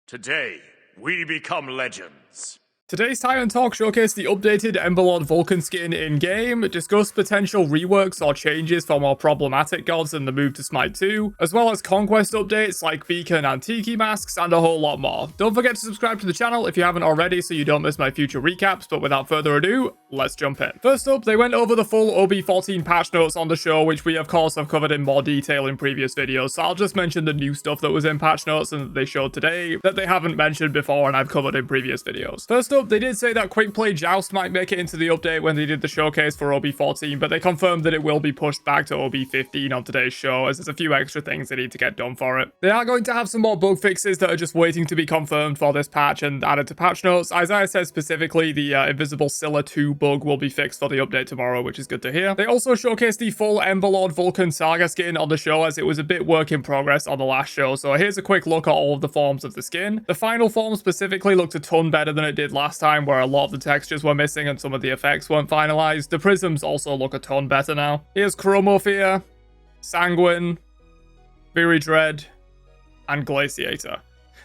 Today, we become legends. Today's Titan Talk showcased the updated Emberlord Vulcan skin in-game, discussed potential reworks or changes for more problematic gods and the move to Smite 2, as well as conquest updates like beacon and tiki masks, and a whole lot more. Don't forget to subscribe to the channel if you haven't already so you don't miss my future recaps, but without further ado, let's jump in. First up, they went over the full OB14 patch notes on the show, which we of course have covered in more detail in previous videos, so I'll just mention the new stuff that was in patch notes and that they showed today that they haven't mentioned before and I've covered in previous videos. First up, they did say that Quickplay Joust might make it into the update when they did the showcase for OB14, but they confirmed that it will be pushed back to OB15 on today's show, as there's a few extra things they need to get done for it. They are going to have some more bug fixes that are just waiting to be confirmed for this patch and added to patch notes. Isaiah says specifically the Invisible Scylla 2 bug will be fixed for the update tomorrow, which is good to hear. They also showcased the full Emberlord Vulcan Saga skin on the show, as it was a bit work in progress on the last show, so here's a quick look at all of the forms of the skin. The final form specifically looked a ton better than it did last time, where a lot of the textures were missing and some of the effects weren't finalized. The prisms also look a ton better now. Here's Chromophere, Sanguine, Viridread, and Glaciator.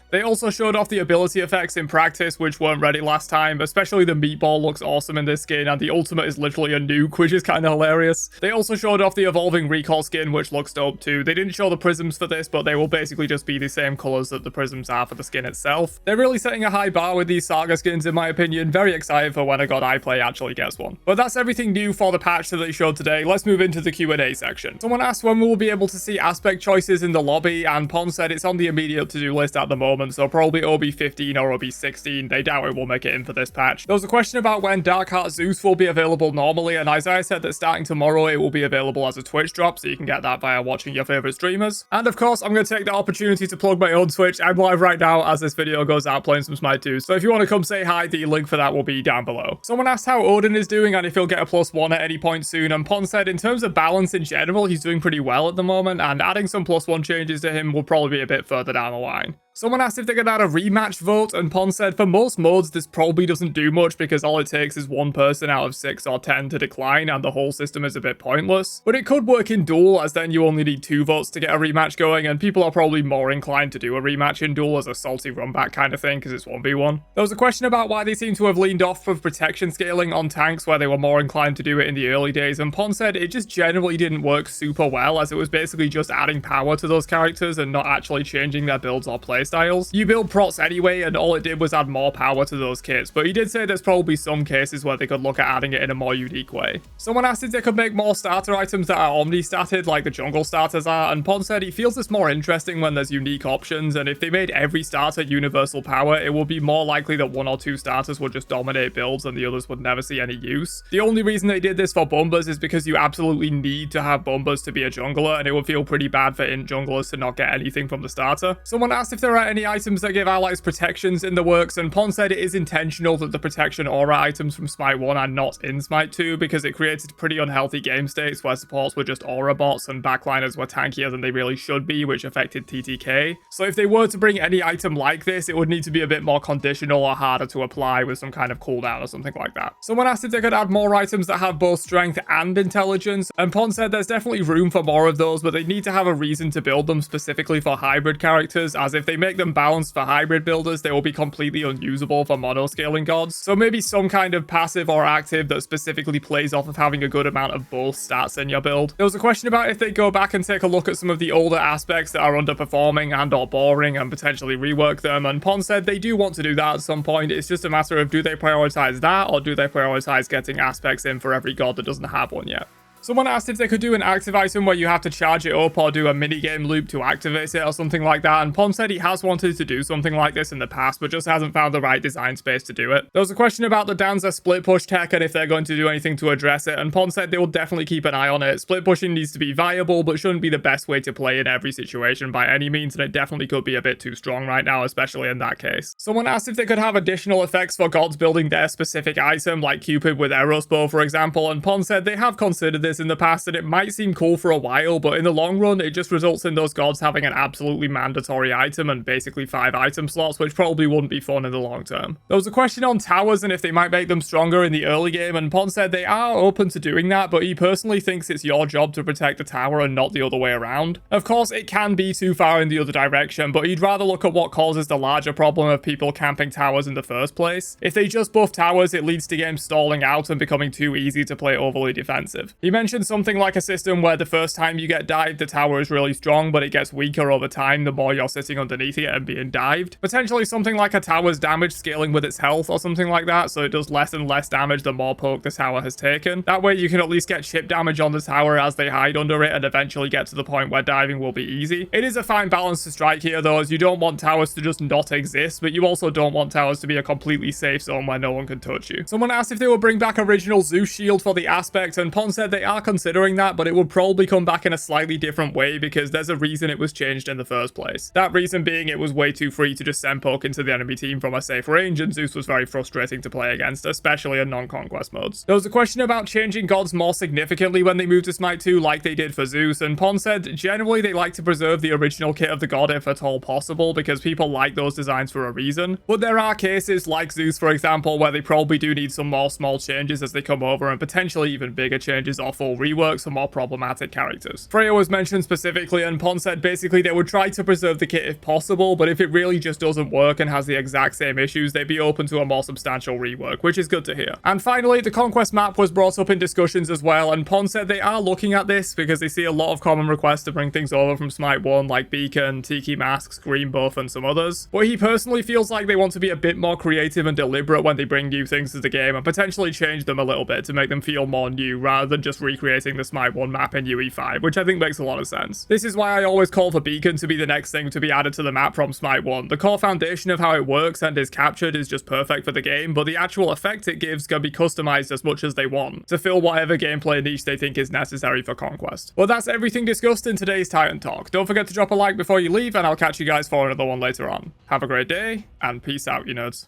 They also showed off the ability effects in practice, which weren't ready last time, especially the meatball looks awesome in this skin, and the ultimate is literally a nuke, which is kind of hilarious. They also showed off the evolving recall skin, which looks dope too. They didn't show the prisms for this, but they will basically just be the same colors that the prisms are for the skin itself. They're really setting a high bar with these saga skins in my opinion. Very excited for when a god I play actually gets one. But that's everything new for the patch that they showed today. Let's move into the Q&A section. Someone asked when we will be able to see aspect choices in the lobby, and Pon said it's on the immediate to-do list at the moment, so probably OB15 or OB16. They doubt it will make it in for this patch. There was a question about when Darkheart Zeus will be available normally, and Isaiah said that starting tomorrow it will be available as a Twitch drop, so you can get that via watching your favorite streamers. And of course, I'm going to take the opportunity to plug my own Twitch. I'm live right now as this video goes out playing some Smite 2, so if you want to come say hi, the link for that will be down below. Someone asked how Odin is doing and if he'll get a +1 at any point soon, and Pon said in terms of balance in general, he's doing pretty well at the moment, and adding some +1 changes to him will probably be a bit further down the line. Someone asked if they could add a rematch vote, and Pon said for most modes this probably doesn't do much because all it takes is one person out of 6 or 10 to decline and the whole system is a bit pointless. But it could work in duel, as then you only need 2 votes to get a rematch going, and people are probably more inclined to do a rematch in duel as a salty runback kind of thing because it's 1v1. There was a question about why they seem to have leaned off of protection scaling on tanks where they were more inclined to do it in the early days, and Pon said it just generally didn't work super well, as it was basically just adding power to those characters and not actually changing their builds or playstyles. You build prots anyway, and all it did was add more power to those kits, but he did say there's probably some cases where they could look at adding it in a more unique way. Someone asked if they could make more starter items that are omni-statted like the jungle starters are, and Pon said he feels it's more interesting when there's unique options, and if they made every starter universal power, it would be more likely that 1 or 2 starters would just dominate builds and the others would never see any use. The only reason they did this for Bumbers is because you absolutely need to have Bumbers to be a jungler, and it would feel pretty bad for int junglers to not get anything from the starter. Someone asked if there are any items that give allies protections in the works, and Pon said it is intentional that the protection aura items from Smite 1 are not in Smite 2 because it created pretty unhealthy game states where supports were just aura bots and backliners were tankier than they really should be, which affected TTK. So if they were to bring any item like this, it would need to be a bit more conditional or harder to apply with some kind of cooldown or something like that. Someone asked if they could add more items that have both strength and intelligence, and Pon said there's definitely room for more of those, but they need to have a reason to build them specifically for hybrid characters, as if they make them balanced for hybrid builders, they will be completely unusable for mono-scaling gods. So maybe some kind of passive or active that specifically plays off of having a good amount of both stats in your build. There was a question about if they go back and take a look at some of the older aspects that are underperforming and or boring and potentially rework them, and Pon said they do want to do that at some point. It's just a matter of do they prioritize that or do they prioritize getting aspects in for every god that doesn't have one yet. Someone asked if they could do an active item where you have to charge it up or do a minigame loop to activate it or something like that, and Pon said he has wanted to do something like this in the past but just hasn't found the right design space to do it. There was a question about the Danza split push tech and if they're going to do anything to address it, and Pon said they will definitely keep an eye on it. Split pushing needs to be viable but shouldn't be the best way to play in every situation by any means, and it definitely could be a bit too strong right now, especially in that case. Someone asked if they could have additional effects for gods building their specific item, like Cupid with Eros Bow for example, and Pon said they have considered this this in the past, and it might seem cool for a while, but in the long run, it just results in those gods having an absolutely mandatory item and basically 5 item slots, which probably wouldn't be fun in the long term. There was a question on towers and if they might make them stronger in the early game, and Pon said they are open to doing that, but he personally thinks it's your job to protect the tower and not the other way around. Of course, it can be too far in the other direction, but he'd rather look at what causes the larger problem of people camping towers in the first place. If they just buff towers, it leads to games stalling out and becoming too easy to play overly defensive. He mentioned something like a system where the first time you get dived, the tower is really strong, but it gets weaker over time the more you're sitting underneath it and being dived. Potentially something like a tower's damage scaling with its health or something like that, so it does less and less damage the more poke the tower has taken. That way you can at least get chip damage on the tower as they hide under it and eventually get to the point where diving will be easy. It is a fine balance to strike here though, as you don't want towers to just not exist, but you also don't want towers to be a completely safe zone where no one can touch you. Someone asked if they would bring back original Zeus Shield for the aspect, and Pon said they are considering that, but it would probably come back in a slightly different way because there's a reason it was changed in the first place. That reason being it was way too free to just send poke into the enemy team from a safe range, and Zeus was very frustrating to play against, especially in non-conquest modes. There was a question about changing gods more significantly when they moved to Smite 2 like they did for Zeus, and Pon said generally they like to preserve the original kit of the god if at all possible because people like those designs for a reason. But there are cases like Zeus for example where they probably do need some more small changes as they come over, and potentially even bigger changes or full reworks for more problematic characters. Freya was mentioned specifically, and Pon said basically they would try to preserve the kit if possible, but if it really just doesn't work and has the exact same issues, they'd be open to a more substantial rework, which is good to hear. And finally, the Conquest Map was brought up in discussions as well, and Pon said they are looking at this because they see a lot of common requests to bring things over from Smite 1 like Beacon, Tiki Masks, Green Buff, and some others. But he personally feels like they want to be a bit more creative and deliberate when they bring new things to the game and potentially change them a little bit to make them feel more new rather than just recreating the Smite 1 map in UE5, which I think makes a lot of sense. This is why I always call for Beacon to be the next thing to be added to the map from Smite 1. The core foundation of how it works and is captured is just perfect for the game, but the actual effect it gives can be customized as much as they want to fill whatever gameplay niche they think is necessary for Conquest. Well, that's everything discussed in today's Titan Talk. Don't forget to drop a like before you leave, and I'll catch you guys for another one later on. Have a great day, and peace out, you nerds.